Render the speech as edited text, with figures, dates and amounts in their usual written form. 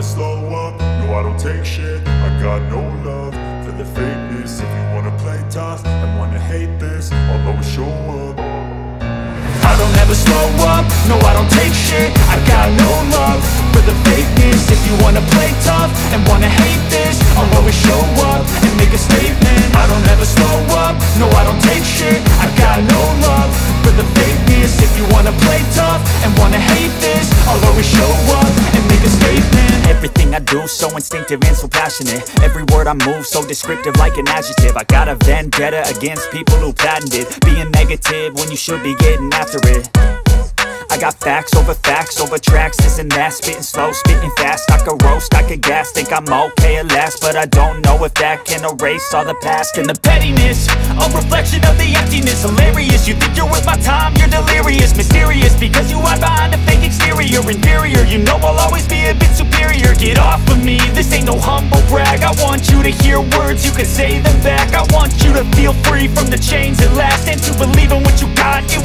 never slow up, no I don't take shit. I got no love for the fakeness. If you wanna play tough and wanna hate this, I'll always show up. I don't ever slow up, no I don't take shit. I got no love for the fakeness. If you wanna play tough and wanna hate this, I'll always show up and make a statement. I don't ever slow up, no I don't take shit. I got no love for the fakeness. If you wanna play tough and wanna hate this, I'll always show up and make a statement. Everything I do so instinctive and so passionate. Every word I move so descriptive like an adjective. I got a vendetta against people who patented being negative when you should be getting after it. I got facts over tracks, this and that. Spitting slow, spitting fast. I could roast, I could gas. Think I'm okay at last, but I don't know if that can erase all the past. And the pettiness, a reflection of the emptiness. Hilarious, you think you're worth my time, you're delirious. Mysterious, because you hide behind a fake exterior. Inferior, you know I'll always be a bit superior. Get off of me, this ain't no humble brag. I want you to hear words, you can say them back. I want you to feel free from the chains at last, and to believe in what you got, it